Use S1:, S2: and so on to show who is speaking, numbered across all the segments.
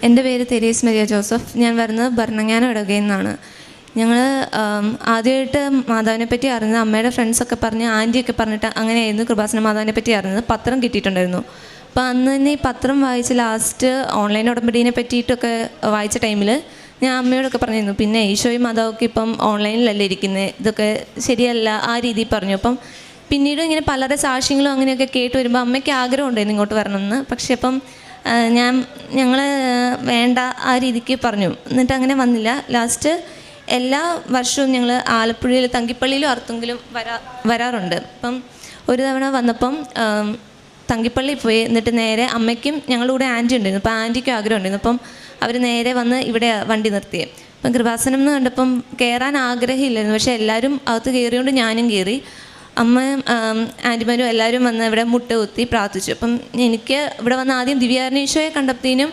S1: എൻ്റെ പേര് Therese Maria Joseph. ഞാൻ വരുന്നത് ഭരണങ്ങാനം ഇടവകയിൽ നിന്നാണ്. ഞങ്ങൾ ആദ്യമായിട്ട് മാതാവിനെ പറ്റി അറിഞ്ഞത് അമ്മയുടെ ഫ്രണ്ട്സൊക്കെ പറഞ്ഞ്, ആൻറ്റിയൊക്കെ പറഞ്ഞിട്ട് അങ്ങനെയായിരുന്നു കൃപാസന മാതാവിനെ പറ്റി അറിഞ്ഞത്. പത്രം കിട്ടിയിട്ടുണ്ടായിരുന്നു. അപ്പോൾ അന്ന് തന്നെ ഈ പത്രം വായിച്ച് ലാസ്റ്റ് ഓൺലൈൻ ഉടമ്പടീനെ പറ്റിയിട്ടൊക്കെ വായിച്ച ടൈമിൽ ഞാൻ അമ്മയോടൊക്കെ പറഞ്ഞിരുന്നു, പിന്നെ ഈശോയും മാതാവൊക്കെ ഇപ്പം ഓൺലൈനിലല്ലേ ഇരിക്കുന്നത്, ഇതൊക്കെ ശരിയല്ല, ആ രീതിയിൽ പറഞ്ഞു. അപ്പം പിന്നീട് ഇങ്ങനെ പലരുടെ സാക്ഷ്യങ്ങളും അങ്ങനെയൊക്കെ കേട്ട് വരുമ്പോൾ അമ്മയ്ക്ക് ആഗ്രഹം ഉണ്ടായിരുന്നു ഇങ്ങോട്ട് വരണമെന്ന്. പക്ഷേ അപ്പം ഞങ്ങൾ വേണ്ട ആ രീതിക്ക് പറഞ്ഞു. എന്നിട്ട് അങ്ങനെ വന്നില്ല. ലാസ്റ്റ് എല്ലാ വർഷവും ഞങ്ങൾ ആലപ്പുഴയിൽ തങ്കിപ്പള്ളിയിലും അർത്തുങ്കിലും വരാറുണ്ട്. അപ്പം ഒരു തവണ വന്നപ്പം തങ്കിപ്പള്ളി പോയി. എന്നിട്ട് നേരെ അമ്മയ്ക്കും ഞങ്ങളുടെ കൂടെ ആൻറ്റി ഉണ്ടായിരുന്നു. അപ്പോൾ ആൻറ്റിക്കും ആഗ്രഹം ഉണ്ടായിരുന്നു. അപ്പം അവർ നേരെ വന്ന് ഇവിടെ വണ്ടി നിർത്തിയേ. അപ്പം കൃപാസനം എന്ന് കണ്ടപ്പം കയറാൻ ആഗ്രഹമില്ലായിരുന്നു. പക്ഷേ എല്ലാവരും അകത്ത് കയറിയോണ്ട് ഞാനും കയറി. അമ്മയും ആൻറ്റിമാരും എല്ലാവരും വന്ന് ഇവിടെ മുട്ട കുത്തി പ്രാർത്ഥിച്ചു. അപ്പം എനിക്ക് ഇവിടെ വന്ന് ആദ്യം ദിവ്യാരണീശോയെ കണ്ടപ്പോഴത്തേനും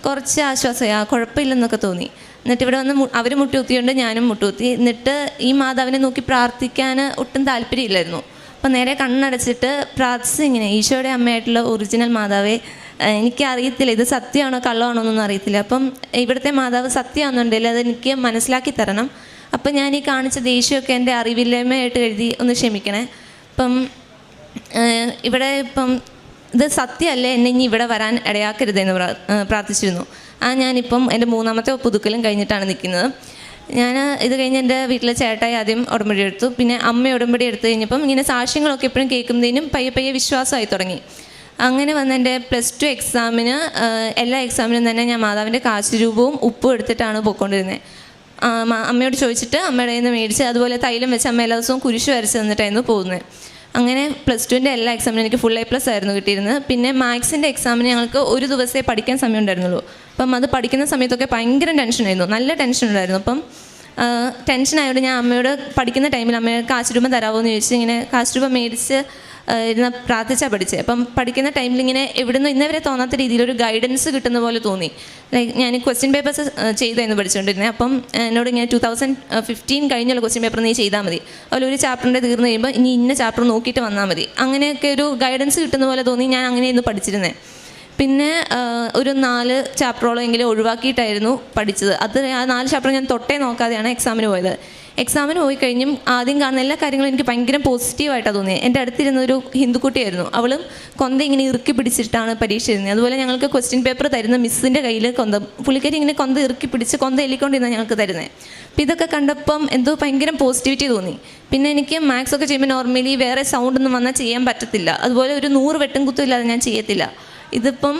S1: കുറച്ച് ആശ്വാസമായി, കുഴപ്പമില്ലെന്നൊക്കെ തോന്നി. എന്നിട്ട് ഇവിടെ വന്ന് അവർ മുട്ടുകുത്തിയുണ്ട്, ഞാനും മുട്ടുകുത്തി. എന്നിട്ട് ഈ മാതാവിനെ നോക്കി പ്രാർത്ഥിക്കാൻ ഒട്ടും താല്പര്യമില്ലായിരുന്നു. അപ്പം നേരെ കണ്ണടച്ചിട്ട് പ്രാർത്ഥിച്ച് ഇങ്ങനെ, ഈശോയുടെ അമ്മയായിട്ടുള്ള ഒറിജിനൽ മാതാവേ, എനിക്കറിയത്തില്ല ഇത് സത്യമാണോ കള്ളമാണോ എന്നൊന്നും അറിയത്തില്ല. അപ്പം ഇവിടുത്തെ മാതാവ് സത്യമാണെന്നുണ്ടെങ്കിൽ അതെനിക്ക് മനസ്സിലാക്കി തരണം. അപ്പം ഞാൻ ഈ കാണിച്ച ദേഷ്യമൊക്കെ എൻ്റെ അറിവില്ലായ്മയായിട്ട് എഴുതി ഒന്ന് ക്ഷമിക്കണേ. ഇപ്പം ഇവിടെ ഇപ്പം ഇത് സത്യമല്ലേ, എന്നെ ഇനി ഇവിടെ വരാൻ ഇടയാക്കരുതെന്ന് പ്രാർത്ഥിച്ചിരുന്നു. ഞാനിപ്പം എൻ്റെ 3ാമത്തെ പുതുക്കലും കഴിഞ്ഞിട്ടാണ് നിൽക്കുന്നത്. ഞാൻ ഇത് കഴിഞ്ഞ് എൻ്റെ വീട്ടിലെ ചേട്ടായി ആദ്യം ഉടമ്പടി എടുത്തു. പിന്നെ അമ്മ ഉടമ്പടി എടുത്തു കഴിഞ്ഞപ്പം ഇങ്ങനെ സാക്ഷ്യങ്ങളൊക്കെ എപ്പോഴും കേൾക്കുമ്പോഴത്തേനും പയ്യെ വിശ്വാസമായി തുടങ്ങി. അങ്ങനെ വന്ന് എൻ്റെ +2 എക്സാമിന് എല്ലാ എക്സാമിനും തന്നെ ഞാൻ മാതാവിൻ്റെ കാശ് രൂപവും ഉപ്പും എടുത്തിട്ടാണ് പോയിക്കൊണ്ടിരുന്നത്. അമ്മയോട് ചോദിച്ചിട്ട് അമ്മയുടെ കയ്യിൽ നിന്ന് മേടിച്ച് അതുപോലെ തൈലം വെച്ച് അമ്മ എല്ലാ ദിവസവും കുരിശ് വരച്ച് തന്നിട്ടായിരുന്നു പോകുന്നത്. അങ്ങനെ +2ൻ്റെ എല്ലാ എക്സാമിനും എനിക്ക് ഫുൾ A+ ആയിരുന്നു കിട്ടിയിരുന്നത്. പിന്നെ മാത്സിൻ്റെ എക്സാമിന് ഞങ്ങൾക്ക് ഒരു ദിവസമേ പഠിക്കാൻ സമയം ഉണ്ടായിരുന്നുള്ളൂ. അപ്പം അത് പഠിക്കുന്ന സമയത്തൊക്കെ ഭയങ്കര ടെൻഷനായിരുന്നു, നല്ല ടെൻഷൻ ഉണ്ടായിരുന്നു. അപ്പം ടെൻഷനായതുകൊണ്ട് ഞാൻ അമ്മയോട് പഠിക്കുന്ന ടൈമിൽ അമ്മയെ കാശ് രൂപ തരാമോ എന്ന് ചോദിച്ച് ഇങ്ങനെ കാശ് രൂപ മേടിച്ച് ഇരുന്ന് പ്രാർത്ഥിച്ചാൽ പഠിച്ചത്. അപ്പം പഠിക്കുന്ന ടൈമിൽ ഇങ്ങനെ എവിടുന്ന് ഇന്നവരെ തോന്നാത്ത രീതിയിലൊരു ഗൈഡൻസ് കിട്ടുന്ന പോലെ തോന്നി. ലൈക്ക് ഞാൻ ക്വസ്റ്റ്യൻ പേപ്പേഴ്സ് ചെയ്തായിരുന്നു പഠിച്ചുകൊണ്ടിരുന്നത്. അപ്പം എന്നോട് ഇങ്ങനെ 2015 കഴിഞ്ഞുള്ള ക്വസ്റ്റ്യൻ പേപ്പർ നീ ചെയ്താൽ മതി, അതിലൊരു ചാപ്റ്ററിൻ്റെ തീർന്നു കഴിയുമ്പോൾ ഇനി ഇന്ന ചാപ്റ്റർ നോക്കിയിട്ട് വന്നാൽ മതി, അങ്ങനെയൊക്കെ ഒരു ഗൈഡൻസ് കിട്ടുന്ന പോലെ തോന്നി. ഞാൻ അങ്ങനെയായിരുന്നു പഠിച്ചിരുന്നത്. പിന്നെ ഒരു 4 ചാപ്റ്ററോളം എങ്കിലും ഒഴിവാക്കിയിട്ടായിരുന്നു പഠിച്ചത്. അത് ആ 4 ചാപ്റ്റർ ഞാൻ തൊട്ടേ നോക്കാതെയാണ് എക്സാമിന് പോയത്. എക്സാമിന് പോയി കഴിഞ്ഞും ആദ്യം കാണുന്ന എല്ലാ കാര്യങ്ങളും എനിക്ക് ഭയങ്കര പോസിറ്റീവായിട്ടാണ് തോന്നിയത്. എൻ്റെ അടുത്തിരുന്നൊരു ഹിന്ദുക്കുട്ടിയായിരുന്നു, അവളും കൊന്ത ഇങ്ങനെ ഇറുക്കി പിടിച്ചിട്ടാണ് പരീക്ഷ എഴുതുന്നത്. അതുപോലെ ഞങ്ങൾക്ക് ക്വസ്റ്റ്യൻ പേപ്പർ തരുന്ന മിസ്സിൻ്റെ കയ്യിൽ പുള്ളിക്കാരി ഇങ്ങനെ കൊന്ത ഇറുക്കി പിടിച്ച് കൊന്ത എല്ലിക്കൊണ്ടിരുന്നാണ് ഞങ്ങൾക്ക് തരുന്നത്. അപ്പോൾ ഇതൊക്കെ കണ്ടപ്പം എന്തോ ഭയങ്കര പോസിറ്റിവിറ്റി തോന്നി. പിന്നെ എനിക്ക് മാത്സൊക്കെ ചെയ്യുമ്പോൾ നോർമലി വേറെ സൗണ്ടൊന്നും വന്നാൽ ചെയ്യാൻ പറ്റത്തില്ല. അതുപോലെ ഒരു 100 വെട്ടും കുത്തും ഇല്ലാതെ ഞാൻ ചെയ്യത്തില്ല. ഇതിപ്പം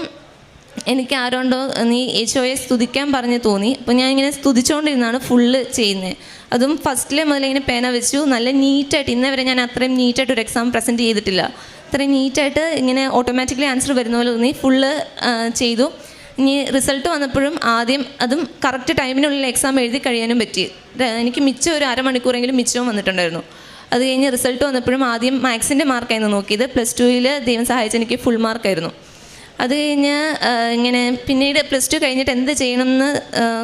S1: എനിക്ക് ആരോണ്ടോ നീ ഈശോയെ സ്തുതിക്കാൻ പറഞ്ഞ് തോന്നി. അപ്പോൾ ഞാൻ ഇങ്ങനെ സ്തുതിച്ചുകൊണ്ടിരുന്നാണ് ഫുള്ള് ചെയ്യുന്നത്. അതും ഫസ്റ്റിലെ മുതൽ ഇങ്ങനെ പേന വെച്ചു നല്ല നീറ്റായിട്ട്. ഇന്നേ വരെ ഞാൻ അത്രയും നീറ്റായിട്ട് ഒരു എക്സാം പ്രസൻറ്റ് ചെയ്തിട്ടില്ല. അത്രയും നീറ്റായിട്ട് ഇങ്ങനെ ഓട്ടോമാറ്റിക്കലി ആൻസർ വരുന്ന പോലെ തോന്നി ഫുള്ള് ചെയ്തു. ഇനി റിസൾട്ട് വന്നപ്പോഴും ആദ്യം അതും കറക്റ്റ് ടൈമിനുള്ളിൽ എക്സാം എഴുതി കഴിയാനും പറ്റി. എനിക്ക് മിച്ചം ഒരു അരമണിക്കൂറെങ്കിലും മിച്ചവും വന്നിട്ടുണ്ടായിരുന്നു. അത് കഴിഞ്ഞ് റിസൾട്ട് വന്നപ്പോഴും ആദ്യം മാത്സിൻ്റെ മാർക്കായിരുന്നു നോക്കിയത്. +2ൽ ദൈവം സഹായിച്ച് എനിക്ക് ഫുൾ മാർക്കായിരുന്നു. അത് കഴിഞ്ഞ് ഇങ്ങനെ പിന്നീട് +2 കഴിഞ്ഞിട്ട് എന്ത് ചെയ്യണമെന്ന്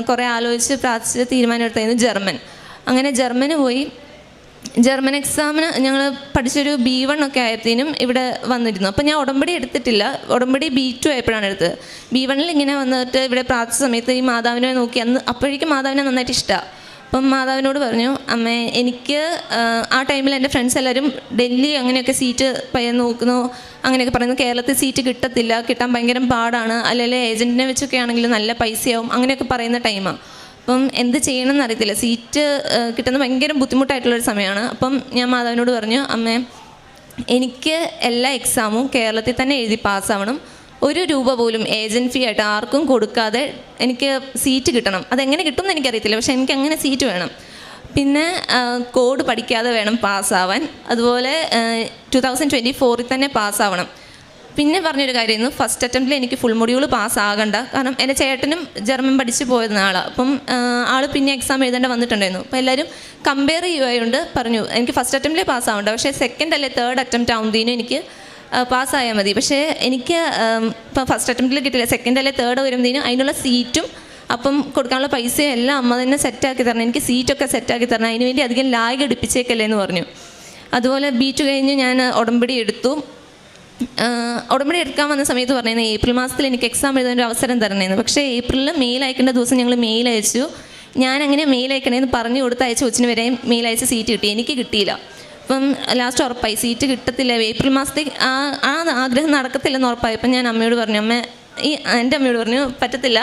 S1: കുറേ ആലോചിച്ച് പ്രാർത്ഥിച്ച് തീരുമാനമെടുത്തായിരുന്നു ജർമ്മൻ. അങ്ങനെ ജർമ്മന് പോയി. ജർമ്മൻ എക്സാമിന് ഞങ്ങൾ പഠിച്ചൊരു B1 ഒക്കെ ആയപ്പോഴത്തേനും ഇവിടെ വന്നിരുന്നു. അപ്പോൾ ഞാൻ ഉടമ്പടി എടുത്തിട്ടില്ല, ഉടമ്പടി B2 ആയപ്പോഴാണ് എടുത്തത്. B1ൽ ഇങ്ങനെ വന്നിട്ട് ഇവിടെ പ്രാർത്ഥിച്ച സമയത്ത് ഈ മാതാവിനെ നോക്കി അപ്പോഴേക്കും മാതാവിനെ നന്നായിട്ട് ഇഷ്ടമാണ്. അപ്പം മാതാവിനോട് പറഞ്ഞു, അമ്മേ എനിക്ക് ആ ടൈമിൽ എൻ്റെ ഫ്രണ്ട്സ് എല്ലാവരും ഡൽഹി അങ്ങനെയൊക്കെ സീറ്റ് നോക്കുന്നു അങ്ങനെയൊക്കെ പറയുന്നു. കേരളത്തിൽ സീറ്റ് കിട്ടത്തില്ല, കിട്ടാൻ ഭയങ്കര പാടാണ്, അല്ലെങ്കിൽ ഏജൻറ്റിനെ വെച്ചൊക്കെ ആണെങ്കിൽ നല്ല പൈസയാവും, അങ്ങനെയൊക്കെ പറയുന്ന ടൈമാണ്. അപ്പം എന്ത് ചെയ്യണമെന്ന് അറിയത്തില്ല, സീറ്റ് കിട്ടുന്നത് ഭയങ്കര ബുദ്ധിമുട്ടായിട്ടുള്ളൊരു സമയമാണ്. അപ്പം ഞാൻ മാതാവിനോട് പറഞ്ഞു, അമ്മേ എനിക്ക് എല്ലാ എക്സാമും കേരളത്തിൽ തന്നെ എഴുതി പാസ്സാവണം, 1 രൂപ പോലും ഏജൻറ്റ് ഫീ ആയിട്ട് ആർക്കും കൊടുക്കാതെ എനിക്ക് സീറ്റ് കിട്ടണം. അതെങ്ങനെ കിട്ടുമെന്ന് എനിക്കറിയത്തില്ല, പക്ഷേ എനിക്ക് അങ്ങനെ സീറ്റ് വേണം. പിന്നെ കോഡ് പഠിക്കാതെ വേണം പാസ്സാവാൻ. അതുപോലെ 2024 തന്നെ പാസ്സാവണം. പിന്നെ പറഞ്ഞൊരു കാര്യമായിരുന്നു, ഫസ്റ്റ് അറ്റംപ്റ്റിൽ എനിക്ക് ഫുൾ മൊഡ്യൂൾ പാസ്സാകണ്ട. കാരണം എൻ്റെ ചേട്ടനും ജർമ്മൻ പഠിച്ച് പോയിരുന്ന ആളാണ്. അപ്പം ആൾ പിന്നെ എക്സാം എഴുതേണ്ട വന്നിട്ടുണ്ടായിരുന്നു. അപ്പോൾ എല്ലാവരും കമ്പയർ ചെയ്യുമായതുകൊണ്ട് പറഞ്ഞു എനിക്ക് ഫസ്റ്റ് അറ്റംപ്റ്റിലേ പാസ്സാവണ്ട, പക്ഷേ 2nd അല്ലെ 3rd അറ്റംപ്റ്റ് ആവുന്നതിനും എനിക്ക് പാസ്സായാൽ മതി. പക്ഷേ എനിക്ക് ഇപ്പോൾ ഫസ്റ്റ് അറ്റംപ്റ്റിൽ കിട്ടില്ല, 2nd അല്ലെ 3rd വരുന്നതിനും അതിനുള്ള സീറ്റും അപ്പം കൊടുക്കാനുള്ള പൈസയും എല്ലാം അമ്മ തന്നെ സെറ്റാക്കി തരണം, എനിക്ക് സീറ്റൊക്കെ സെറ്റാക്കി തരണം, അതിന് വേണ്ടി അധികം ലാഗ് എടുപ്പിച്ചേക്കല്ലേ എന്ന് പറഞ്ഞു. അതുപോലെ B2 കഴിഞ്ഞ് ഞാൻ ഉടമ്പടി എടുത്തു. ഉടമ്പടി എടുക്കാൻ വന്ന സമയത്ത് പറഞ്ഞിരുന്നു ഏപ്രിൽ മാസത്തിൽ എനിക്ക് എക്സാം എഴുതാൻ ഒരു അവസരം തരണേന്ന്. പക്ഷേ ഏപ്രിലിൽ മെയിൽ അയക്കേണ്ട ദിവസം ഞങ്ങൾ മെയിൽ അയച്ചു. ഞാൻ അങ്ങനെ മെയിൽ അയക്കണേന്ന് പറഞ്ഞു കൊടുത്ത് അയച്ച കൊച്ചിന് വരെയും മെയിൽ അയച്ച് സീറ്റ് കിട്ടി. എനിക്ക് കിട്ടിയില്ല. അപ്പം ലാസ്റ്റ് ഉറപ്പായി സീറ്റ് കിട്ടത്തില്ല, ഏപ്രിൽ മാസത്തെ ആ ആഗ്രഹം നടക്കത്തില്ലെന്ന് ഉറപ്പായപ്പം ഞാൻ അമ്മയോട് പറഞ്ഞു, എൻ്റെ അമ്മയോട് പറഞ്ഞു പറ്റത്തില്ല,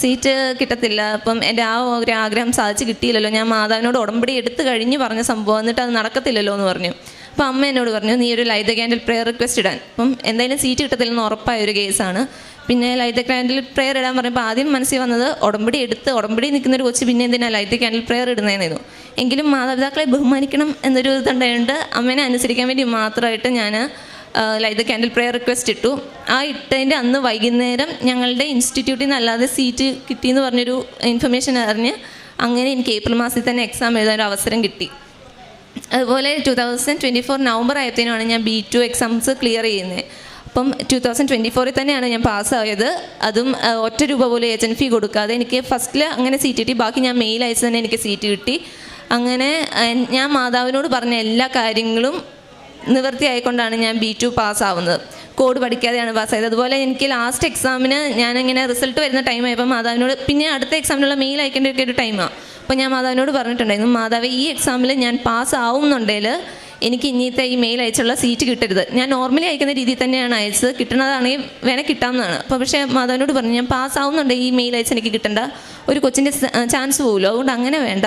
S1: സീറ്റ് കിട്ടത്തില്ല. അപ്പം എൻ്റെ ആ ഒരു ആഗ്രഹം സാധിച്ച് കിട്ടിയില്ലല്ലോ, ഞാൻ മാതാവിനോട് ഉടമ്പടി എടുത്ത് കഴിഞ്ഞ് പറഞ്ഞ സംഭവം, എന്നിട്ട് അത് നടക്കത്തില്ലല്ലോ എന്ന് പറഞ്ഞു. അപ്പോൾ അമ്മ എന്നോട് പറഞ്ഞു നീ ഒരു light the candle prayer request ഇടാൻ. അപ്പം എന്തായാലും സീറ്റ് കിട്ടത്തില്ലെന്ന് ഉറപ്പായ ഒരു കേസാണ്. പിന്നെ ലൈറ്റ് ദ ക്യാൻഡിൽ പ്രെയർ ഇടാൻ പറഞ്ഞപ്പോൾ ആദ്യം മനസ്സിൽ വന്നത് ഉടമ്പടി നിൽക്കുന്നൊരു കൊച്ച് പിന്നെ എന്തിനാണ് ലൈറ്റ് ദ ക്യാൻഡിൽ പ്രെയർ ഇടുന്നതെന്നായിരുന്നു. എങ്കിലും മാതാപിതാക്കളെ ബഹുമാനിക്കണം എന്നൊരു ഇതുണ്ടായതുകൊണ്ട് അമ്മേനെ അനുസരിക്കാൻ വേണ്ടി മാത്രമായിട്ട് ഞാൻ light the candle prayer request ഇട്ടു. ആ ഇട്ടതിൻ്റെ അന്ന് വൈകുന്നേരം ഞങ്ങളുടെ ഇൻസ്റ്റിറ്റ്യൂട്ടിൽ നിന്ന് അല്ലാതെ സീറ്റ് കിട്ടിയെന്ന് പറഞ്ഞൊരു ഇൻഫർമേഷൻ അറിഞ്ഞ് അങ്ങനെ എനിക്ക് ഏപ്രിൽ മാസത്തിൽ തന്നെ എക്സാം എഴുതാൻ ഒരു അവസരം കിട്ടി. അതുപോലെ 2024 നവംബർ ആയത്തേനാണ് ഞാൻ B2 എക്സാംസ് ക്ലിയർ ചെയ്യുന്നത്. അപ്പം 2024 തന്നെയാണ് ഞാൻ പാസ്സായത്. അതും ഒറ്റ രൂപ പോലും ഏജൻറ്റ് ഫീ കൊടുക്കാതെ എനിക്ക് ഫസ്റ്റിൽ അങ്ങനെ സീറ്റ് കിട്ടി. ബാക്കി ഞാൻ മെയിൽ അയച്ച് തന്നെ എനിക്ക് സീറ്റ് കിട്ടി. അങ്ങനെ ഞാൻ മാതാവിനോട് പറഞ്ഞ എല്ലാ കാര്യങ്ങളും നിവൃത്തിയായിക്കൊണ്ടാണ് ഞാൻ B2 പാസ്സാവുന്നത്. കോഡ് പഠിക്കാതെയാണ് പാസ്സായത്. അതുപോലെ എനിക്ക് ലാസ്റ്റ് എക്സാമിന് ഞാനിങ്ങനെ റിസൾട്ട് വരുന്ന ടൈമായപ്പോൾ മാതാവിനോട് പിന്നെ അടുത്ത എക്സാമിനുള്ള മെയിൽ അയക്കേണ്ട ഒരു ടൈമാണ്. അപ്പോൾ ഞാൻ മാതാവിനോട് പറഞ്ഞിട്ടുണ്ടായിരുന്നു, മാതാവ് ഈ എക്സാമിൽ ഞാൻ പാസ്സാവുന്നുണ്ടെങ്കിൽ എനിക്ക് ഇന്നത്തെ ഈ മെയിൽ അയച്ചുള്ള സീറ്റ് കിട്ടരുത്. ഞാൻ നോർമലി അയക്കുന്ന രീതിയിൽ തന്നെയാണ് അയച്ചത്, കിട്ടണതാണെങ്കിൽ വേണേൽ കിട്ടാവുന്നതാണ്. അപ്പോൾ പക്ഷേ മാതാവിനോട് പറഞ്ഞു ഞാൻ പാസ്സാവുന്നുണ്ടെങ്കിൽ ഈ മെയിൽ അയച്ച് എനിക്ക് കിട്ടണ്ട, ഒരു കൊച്ചിൻ്റെ ചാൻസ് പോകുമല്ലോ, അതുകൊണ്ട് അങ്ങനെ വേണ്ട,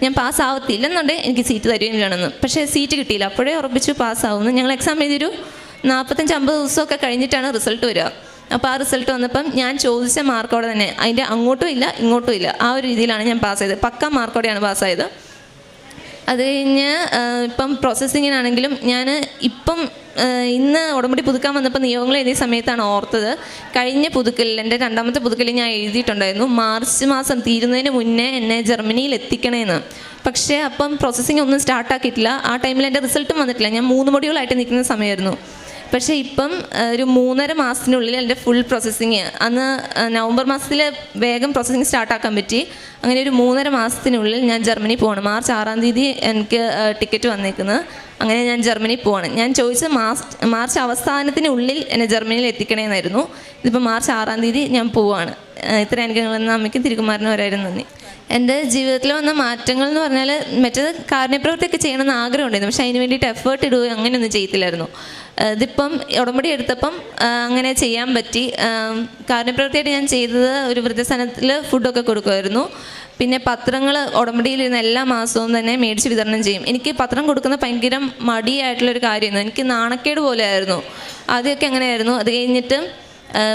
S1: ഞാൻ പാസ്സാവത്തില്ലെന്നുണ്ടെങ്കിൽ എനിക്ക് സീറ്റ് തരുകയും വേണമെന്ന്. പക്ഷേ സീറ്റ് കിട്ടിയില്ല. അപ്പോഴേ ഉറപ്പിച്ചു പാസ്സാവുന്നു. ഞങ്ങൾ എക്സാം എഴുതിയൊരു 45-50 ദിവസമൊക്കെ കഴിഞ്ഞിട്ടാണ് റിസൾട്ട് വരിക. അപ്പോൾ ആ റിസൾട്ട് വന്നപ്പം ഞാൻ ചോദിച്ച മാർക്കോടെ തന്നെ, അതിൻ്റെ അങ്ങോട്ടും ഇല്ല ഇങ്ങോട്ടും ഇല്ല, ആ ഒരു രീതിയിലാണ് ഞാൻ പാസ്സായത്. പക്ക മാർക്കോടെയാണ് പാസ്സായത്. അത് കഴിഞ്ഞ് ഇപ്പം പ്രോസസ്സിങ്ങിനാണെങ്കിലും ഞാൻ ഇപ്പം ഇന്ന് ഉടമ്പടി പുതുക്കാൻ വന്നപ്പോൾ നിയോഗങ്ങൾ എഴുതിയ സമയത്താണ് ഓർത്തത്, കഴിഞ്ഞ പുതുക്കലിൽ എൻ്റെ 2ാമത്തെ പുതുക്കലിൽ ഞാൻ എഴുതിയിട്ടുണ്ടായിരുന്നു മാർച്ച് മാസം തീരുന്നതിന് മുന്നേ എന്നെ ജർമ്മനിയിൽ എത്തിക്കണേന്ന്. പക്ഷേ അപ്പം പ്രോസസ്സിങ് ഒന്നും സ്റ്റാർട്ടാക്കിയിട്ടില്ല. ആ ടൈമിൽ എൻ്റെ റിസൾട്ടും വന്നിട്ടില്ല. ഞാൻ 3 മൊഡ്യൂളായിട്ട് നിൽക്കുന്ന സമയമായിരുന്നു. പക്ഷേ ഇപ്പം ഒരു 3.5 മാസത്തിനുള്ളിൽ എൻ്റെ ഫുൾ പ്രോസസ്സിങ്, അന്ന് നവംബർ മാസത്തിൽ വേഗം പ്രോസസ്സിങ് സ്റ്റാർട്ടാക്കാൻ പറ്റി. അങ്ങനെ ഒരു 3.5 മാസത്തിനുള്ളിൽ ഞാൻ ജർമ്മനി പോവാണ്. മാർച്ച് 6-ാം തീയതി എനിക്ക് ടിക്കറ്റ് വന്നേക്കുന്നത്. അങ്ങനെ ഞാൻ ജർമ്മനി പോവാണ്. ഞാൻ ചോദിച്ചത് മാർച്ച് അവസാനത്തിനുള്ളിൽ എന്നെ ജർമ്മനിയിൽ എത്തിക്കണേന്നായിരുന്നു. ഇതിപ്പോൾ മാർച്ച് 6-ാം തീയതി ഞാൻ പോവാണ്. ഇത്ര എനിക്ക് വന്ന അമ്മയ്ക്കും തിരുക്കുമാരനും വരായിരുന്നു നന്ദി. എൻ്റെ ജീവിതത്തിൽ വന്ന മാറ്റങ്ങൾ എന്ന് പറഞ്ഞാൽ മറ്റേത് കാരുണ്യപ്രവൃത്തിയൊക്കെ ചെയ്യണമെന്ന് ആഗ്രഹമുണ്ടായിരുന്നു. പക്ഷേ അതിന് വേണ്ടിയിട്ട് എഫേർട്ട് ഇടുകയോ അങ്ങനെയൊന്നും ചെയ്യത്തില്ലായിരുന്നു. ഇതിപ്പം ഉടമ്പടി എടുത്തപ്പം അങ്ങനെ ചെയ്യാൻ പറ്റി. കാരുണ്യപ്രവൃത്തിയായിട്ട് ഞാൻ ചെയ്തത് ഒരു വൃദ്ധസദനത്തിൽ ഫുഡൊക്കെ കൊടുക്കുമായിരുന്നു. പിന്നെ പത്രങ്ങൾ ഉടമ്പടിയിലിരുന്ന എല്ലാ മാസവും തന്നെ മേടിച്ച് വിതരണം ചെയ്യും. എനിക്ക് പത്രം കൊടുക്കുന്ന ഭയങ്കര മടിയായിട്ടുള്ളൊരു കാര്യമായിരുന്നു. എനിക്ക് നാണക്കേട് പോലെയായിരുന്നു. ആദ്യമൊക്കെ അങ്ങനെയായിരുന്നു. അത് കഴിഞ്ഞിട്ട്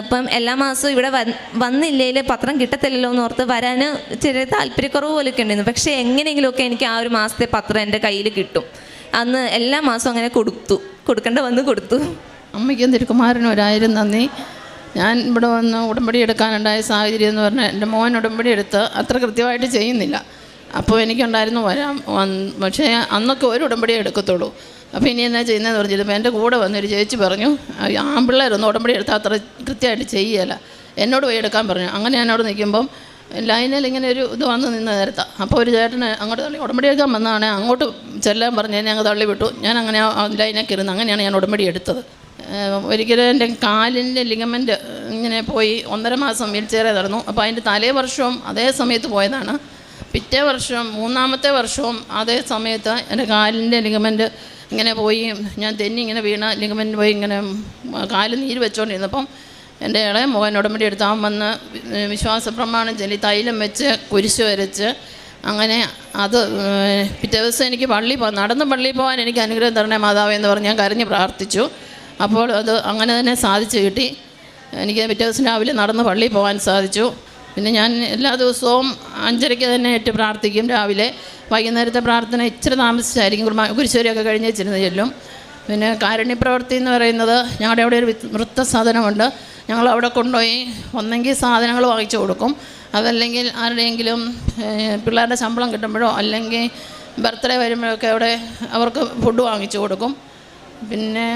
S1: ഇപ്പം എല്ലാ മാസവും ഇവിടെ വന്നില്ലെങ്കിൽ പത്രം കിട്ടത്തില്ലല്ലോ എന്ന് ഓർത്ത് വരാൻ ചെറിയ താല്പര്യക്കുറവ് പോലെയൊക്കെ ഉണ്ടായിരുന്നു. പക്ഷേ എങ്ങനെയെങ്കിലുമൊക്കെ എനിക്ക് ആ ഒരു മാസത്തെ പത്രം എൻ്റെ കയ്യിൽ കിട്ടും. അന്ന് എല്ലാ മാസവും അങ്ങനെ കൊടുക്കേണ്ട വന്ന് കൊടുത്തു.
S2: അമ്മയ്ക്കും തിരുക്കുമാരനും 1000 നന്ദി. ഞാൻ ഇവിടെ വന്ന് ഉടമ്പടി എടുക്കാനുണ്ടായ സാഹചര്യം എന്ന് പറഞ്ഞാൽ എൻ്റെ മോൻ ഉടമ്പടി എടുത്ത് അത്ര കൃത്യമായിട്ട് ചെയ്യുന്നില്ല. അപ്പോൾ എനിക്കുണ്ടായിരുന്നു പക്ഷേ അന്നൊക്കെ ഒരു ഉടമ്പടി എടുക്കത്തുള്ളൂ. അപ്പോൾ ഇനി എന്നാ ചെയ്യുന്നതെന്ന് പറഞ്ഞിരുമ്പോൾ എൻ്റെ കൂടെ വന്നൊരു ചേച്ചി പറഞ്ഞു, ആൺപിള്ളേരൊന്നും ഉടമ്പടി എടുത്താൽ അത്ര കൃത്യമായിട്ട് ചെയ്യുകയില്ല, എന്നോട് പോയി എടുക്കാൻ പറഞ്ഞു. അങ്ങനെ ഞാനവിടെ നിൽക്കുമ്പം ലൈനിൽ ഇങ്ങനെ ഒരു ഇത് വന്ന് നിന്ന് നേരത്താണ്. അപ്പോൾ ഒരു ചേട്ടന് അങ്ങോട്ട് തള്ളി ഉടമ്പടി എടുക്കാൻ വന്നതാണ്, അങ്ങോട്ട് ചെല്ലാൻ പറഞ്ഞ് എന്നെ അങ്ങ് തള്ളി വിട്ടു. ഞാൻ അങ്ങനെ ആ ലൈനൊക്കെ ഇരുന്ന് അങ്ങനെയാണ് ഞാൻ ഉടമ്പടി എടുത്തത്. ഒരിക്കലും എൻ്റെ കാലിൻ്റെ ലിഗമെൻ്റ് ഇങ്ങനെ പോയി 1.5 മാസം വീൽ ചെയറിൽ നടന്നു. അപ്പോൾ അതിൻ്റെ തലേ വർഷവും അതേ സമയത്ത് പോയതാണ്. പിറ്റേ വർഷം 3ാമത്തെ വർഷവും അതേ സമയത്ത് എൻ്റെ കാലിൻ്റെ ലിഗമെൻ്റ് ഇങ്ങനെ പോയി, ഞാൻ തെന്നി ഇങ്ങനെ വീണ ലിഗമെൻ്റ് പോയി ഇങ്ങനെ കാല് നീര് വെച്ചുകൊണ്ടിരുന്നപ്പം എൻ്റെ ഇളയ മോൻ ഉടമ്പടി എടുത്താൽ വന്ന് വിശ്വാസപ്രമാണം ചൊല്ലി തൈലം വെച്ച് കുരിശ് വരച്ച് അങ്ങനെ അത് പിറ്റേ ദിവസം എനിക്ക് നടന്ന് പള്ളിയിൽ പോകാൻ എനിക്ക് അനുഗ്രഹം തരണേ മാതാവേ എന്ന് പറഞ്ഞ് ഞാൻ കരഞ്ഞ് പ്രാർത്ഥിച്ചു. അപ്പോൾ അത് അങ്ങനെ തന്നെ സാധിച്ചു കിട്ടി. എനിക്ക് പിറ്റേ ദിവസം രാവിലെ നടന്ന് പള്ളിയിൽ പോകാൻ സാധിച്ചു. പിന്നെ ഞാൻ എല്ലാ ദിവസവും 5:30 തന്നെ ഇട്ട് പ്രാർത്ഥിക്കും രാവിലെ. വൈകുന്നേരത്തെ പ്രാർത്ഥന ഇച്ചിരി താമസിച്ചായിരിക്കും, കുരിശുവരെയൊക്കെ കഴിഞ്ഞ് വെച്ചിരുന്ന് ചെല്ലും. പിന്നെ കാരുണ്യപ്രവൃത്തി എന്ന് പറയുന്നത് ഞങ്ങളുടെ അവിടെ ഒരു വൃദ്ധസദനമുണ്ട്. ഞങ്ങളവിടെ കൊണ്ടുപോയി ഒന്നെങ്കിൽ സാധനങ്ങൾ വാങ്ങിച്ചു കൊടുക്കും, അതല്ലെങ്കിൽ ആരുടെയെങ്കിലും പിള്ളേരുടെ ശമ്പളം കിട്ടുമ്പോഴോ അല്ലെങ്കിൽ ബർത്ത്ഡേ വരുമ്പോഴൊക്കെ അവിടെ അവർക്ക് ഫുഡ് വാങ്ങിച്ചു കൊടുക്കും. പിന്നെ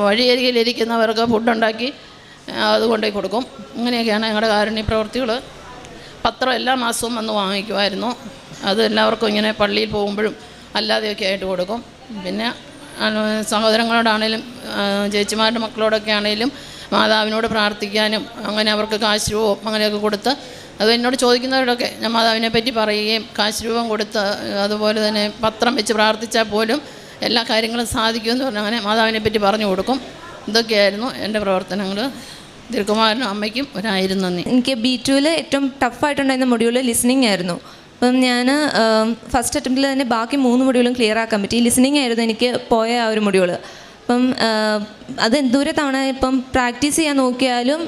S2: വഴിയരികിലിരിക്കുന്നവർക്ക് ഫുഡുണ്ടാക്കി അത് കൊണ്ടുപോയി കൊടുക്കും. ഇങ്ങനെയൊക്കെയാണ് ഞങ്ങളുടെ കാരുണ്യപ്രവൃത്തികൾ. പത്രം എല്ലാ മാസവും വന്ന് വാങ്ങിക്കുമായിരുന്നു. അത് എല്ലാവർക്കും ഇങ്ങനെ പള്ളിയിൽ പോകുമ്പോഴും അല്ലാതെയൊക്കെ ആയിട്ട് കൊടുക്കും. പിന്നെ സഹോദരങ്ങളോടാണേലും ചേച്ചിമാരുടെ മക്കളോടൊക്കെ ആണേലും മാതാവിനോട് പ്രാർത്ഥിക്കാനും അങ്ങനെ അവർക്ക് കാശ് രൂപം അങ്ങനെയൊക്കെ കൊടുത്ത് അത് എന്നോട് ചോദിക്കുന്നവരോടൊക്കെ ഞാൻ മാതാവിനെ പറ്റി പറയുകയും കാശ് രൂപം കൊടുത്ത് അതുപോലെ തന്നെ പത്രം വെച്ച് പ്രാർത്ഥിച്ചാൽ പോലും എല്ലാ കാര്യങ്ങളും സാധിക്കുമെന്ന് പറഞ്ഞ് അങ്ങനെ മാതാവിനെ പറ്റി പറഞ്ഞു കൊടുക്കും. ഇതൊക്കെയായിരുന്നു എൻ്റെ പ്രവർത്തനങ്ങൾ. തിരുക്കുമാരനും അമ്മയ്ക്കും 1000 നന്ദി.
S1: എനിക്ക് B2 ഏറ്റവും ടഫായിട്ടുണ്ടായിരുന്ന മൊഡ്യൂൾ ലിസണിങ് ആയിരുന്നു. അപ്പം ഞാൻ ഫസ്റ്റ് അറ്റംപ്റ്റിൽ തന്നെ ബാക്കി 3 മൊഡ്യൂളും ക്ലിയർ ആക്കാൻ പറ്റി. ലിസണിങ് ആയിരുന്നു എനിക്ക് പോയ ആ ഒരു മൊഡ്യൂൾ. അപ്പം അത് എന്തോരം തവണ ഇപ്പം പ്രാക്ടീസ് ചെയ്യാൻ നോക്കിയാലും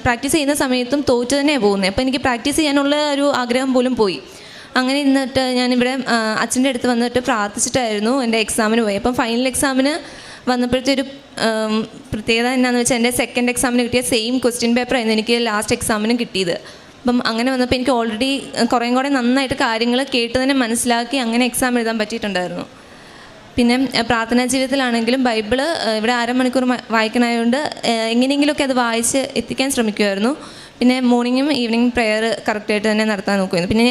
S1: പ്രാക്ടീസ് ചെയ്യുന്ന സമയത്തും തോറ്റ് തന്നെയാണ് പോകുന്നത്. അപ്പോൾ എനിക്ക് പ്രാക്ടീസ് ചെയ്യാനുള്ള ഒരു ആഗ്രഹം പോലും പോയി. അങ്ങനെ ഇരുന്നിട്ട് ഞാനിവിടെ അച്ഛൻ്റെ അടുത്ത് വന്നിട്ട് പ്രാർത്ഥിച്ചിട്ടായിരുന്നു എൻ്റെ എക്സാമിന് പോയി. അപ്പം ഫൈനൽ എക്സാമിന് വന്നപ്പോഴത്തെ ഒരു പ്രത്യേകത എന്നാന്ന് വെച്ചാൽ എൻ്റെ സെക്കൻഡ് എക്സാമിന് കിട്ടിയ സെയിം ക്വസ്റ്റ്യൻ പേപ്പറായിരുന്നു എനിക്ക് ലാസ്റ്റ് എക്സാമിനും കിട്ടിയത്. അപ്പം അങ്ങനെ വന്നപ്പോൾ എനിക്ക് ഓൾറെഡി കുറേയും കൂടെ നന്നായിട്ട് കാര്യങ്ങൾ കേട്ട് തന്നെ മനസ്സിലാക്കി അങ്ങനെ എക്സാം എഴുതാൻ പറ്റിയിട്ടുണ്ടായിരുന്നു. പിന്നെ പ്രാർത്ഥനാ ജീവിതത്തിലാണെങ്കിലും ബൈബിള് ഇവിടെ 1/2 മണിക്കൂർ വായിക്കണമായതുകൊണ്ട് എങ്ങനെയെങ്കിലുമൊക്കെ അത് വായിച്ച് എത്തിക്കാൻ ശ്രമിക്കുമായിരുന്നു. പിന്നെ മോർണിംഗും ഈവനിങ്ങും പ്രെയർ കറക്റ്റായിട്ട് തന്നെ നടത്താൻ നോക്കുമായിരുന്നു. പിന്നെ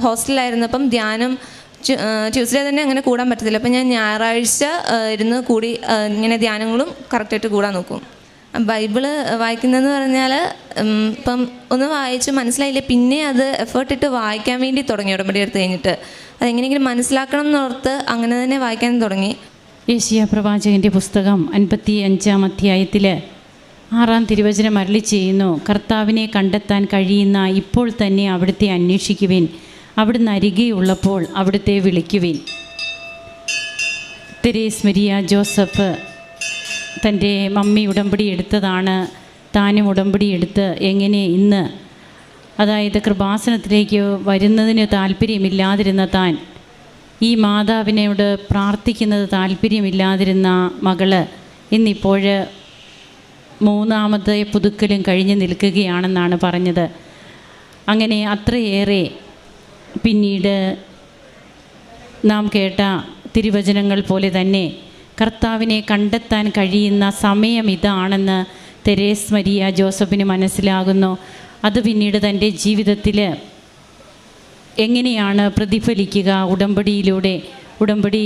S1: ഹോസ്റ്റലിലായിരുന്നപ്പം ധ്യാനം ട്യൂസ്ഡേ തന്നെ അങ്ങനെ കൂടാൻ പറ്റത്തില്ല. അപ്പം ഞാൻ ഞായറാഴ്ച ഇരുന്ന് കൂടി ഇങ്ങനെ ധ്യാനങ്ങളും കറക്റ്റായിട്ട് കൂടാൻ നോക്കും. ബൈബിള് വായിക്കുന്നതെന്ന് പറഞ്ഞാൽ ഇപ്പം ഒന്ന് വായിച്ച് മനസ്സിലായില്ലേ പിന്നെ അത് എഫേർട്ട് ഇട്ട് വായിക്കാൻ വേണ്ടി തുടങ്ങി. ഉടമ്പടി എടുത്ത് കഴിഞ്ഞിട്ട് അതെങ്ങനെയെങ്കിലും മനസ്സിലാക്കണം എന്നോർത്ത് അങ്ങനെ തന്നെ വായിക്കാൻ തുടങ്ങി.
S3: യെശയ്യാ പ്രവാചകൻ്റെ പുസ്തകം 55-ാം അധ്യായത്തിൽ 6-ാം തിരുവചനം അരുളി ചെയ്യുന്നു, കർത്താവിനെ കണ്ടെത്താൻ കഴിയുന്ന ഇപ്പോൾ തന്നെ അവിടുത്തെ അന്വേഷിക്കുവിൻ, അവിടുന്ന് അരികെയുള്ളപ്പോൾ അവിടുത്തെ വിളിക്കുവിൻ. തെരേസ് മരിയ ജോസഫ് തൻ്റെ മമ്മി ഉടമ്പടി എടുത്തതാണ്, താനും ഉടമ്പടി എടുത്ത് എങ്ങനെ ഇന്ന് അതായത് കൃപാസനത്തിലേക്ക് വരുന്നതിന് താല്പര്യമില്ലാതിരുന്ന താൻ, ഈ മാതാവിനോട് പ്രാർത്ഥിക്കുന്നത് താല്പര്യമില്ലാതിരുന്ന മകള് ഇന്നിപ്പോൾ 3ാമത്തെ പുതുക്കലും കഴിഞ്ഞ് നിൽക്കുകയാണെന്നാണ് പറഞ്ഞത്. അങ്ങനെ അത്രയേറെ പിന്നീട് നാം കേട്ട തിരുവചനങ്ങൾ പോലെ തന്നെ കർത്താവിനെ കണ്ടെത്താൻ കഴിയുന്ന സമയം ഇതാണെന്ന് തെരേസ് മരിയ ജോസഫിന് മനസ്സിലാകുന്നു. അത് പിന്നീട് തൻ്റെ ജീവിതത്തിൽ എങ്ങനെയാണ് പ്രതിഫലിക്കുക, ഉടമ്പടിയിലൂടെ ഉടമ്പടി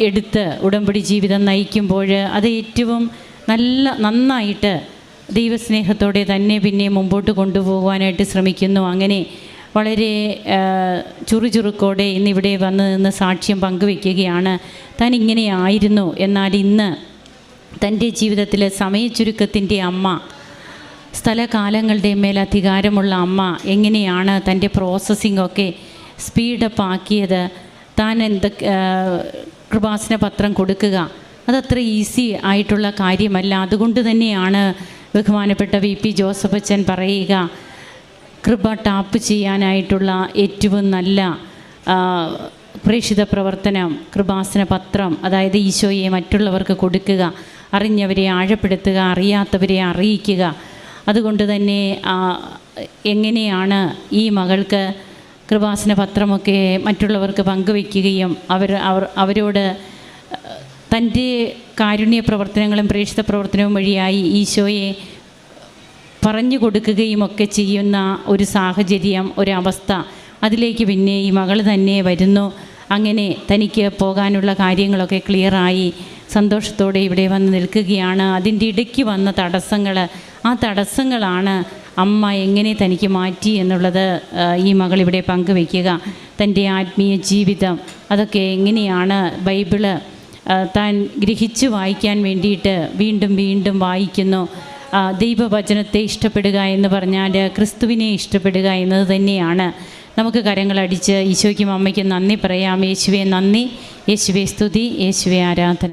S3: എടുത്ത് ഉടമ്പടി ജീവിതം നയിക്കുമ്പോൾ അത് ഏറ്റവും നന്നായിട്ട് ദൈവസ്നേഹത്തോടെ തന്നെ പിന്നെ മുമ്പോട്ട് കൊണ്ടുപോകാനായിട്ട് ശ്രമിക്കുന്നു. അങ്ങനെ വളരെ ചുറുചുറുക്കോടെ ഇന്നിവിടെ വന്ന് നിന്ന് സാക്ഷ്യം പങ്കുവയ്ക്കുകയാണ്. താൻ ഇങ്ങനെയായിരുന്നു, എന്നാൽ ഇന്ന് തൻ്റെ ജീവിതത്തിൽ സമയച്ചുരുക്കത്തിൻ്റെ അമ്മ, സ്ഥലകാലങ്ങളുടെ മേൽ അധികാരമുള്ള അമ്മ എങ്ങനെയാണ് തൻ്റെ പ്രോസസ്സിങ്ങൊക്കെ സ്പീഡപ്പ് ആക്കിയത്. താൻ കൃപാസന പത്രം കൊടുക്കുക അതത്ര ഈസി ആയിട്ടുള്ള കാര്യമല്ല. അതുകൊണ്ട് തന്നെയാണ് ബഹുമാനപ്പെട്ട VP ജോസഫ് അച്ഛൻ പറയുക, കൃപ ടാപ്പ് ചെയ്യാനായിട്ടുള്ള ഏറ്റവും നല്ല പ്രേക്ഷിത പ്രവർത്തനം കൃപാസന പത്രം, അതായത് ഈശോയെ മറ്റുള്ളവർക്ക് കൊടുക്കുക, അറിഞ്ഞവരെ ആഴപ്പെടുത്തുക, അറിയാത്തവരെ അറിയിക്കുക. അതുകൊണ്ട് തന്നെ എങ്ങനെയാണ് ഈ മകൾക്ക് കൃപാസന പത്രമൊക്കെ മറ്റുള്ളവർക്ക് പങ്കുവയ്ക്കുകയും അവരോട് തൻ്റെ കാരുണ്യ പ്രവർത്തനങ്ങളും പ്രേക്ഷിത പ്രവർത്തനവും വഴിയായി ഈശോയെ പറഞ്ഞു കൊടുക്കുകയും ഒക്കെ ചെയ്യുന്ന ഒരു സാഹചര്യം, ഒരവസ്ഥ, അതിലേക്ക് പിന്നെ ഈ മകൾ തന്നെ വരുന്നു. അങ്ങനെ തനിക്ക് പോകാനുള്ള കാര്യങ്ങളൊക്കെ ക്ലിയറായി സന്തോഷത്തോടെ ഇവിടെ വന്ന് നിൽക്കുകയാണ്. അതിൻ്റെ ഇടയ്ക്ക് വന്ന തടസ്സങ്ങൾ, ആ തടസ്സങ്ങളാണ് അമ്മ എങ്ങനെ തനിക്ക് മാറ്റി എന്നുള്ളത് ഈ മകളിവിടെ പങ്കുവയ്ക്കുക. തൻ്റെ ആത്മീയ ജീവിതം അതൊക്കെ എങ്ങനെയാണ് ബൈബിള് താൻ ഗ്രഹിച്ച് വായിക്കാൻ വേണ്ടിയിട്ട് വീണ്ടും വീണ്ടും വായിക്കുന്നു. ദൈവവചനത്തെ ഇഷ്ടപ്പെടുക എന്ന് പറഞ്ഞാൽ ക്രിസ്തുവിനെ ഇഷ്ടപ്പെടുക എന്നത് തന്നെയാണ്. നമുക്ക് കരങ്ങളടിച്ച് ഈശോയ്ക്കും അമ്മയ്ക്കും നന്ദി പറയാം. യേശുവേ നന്ദി, യേശുവേ സ്തുതി, യേശുവേ ആരാധന.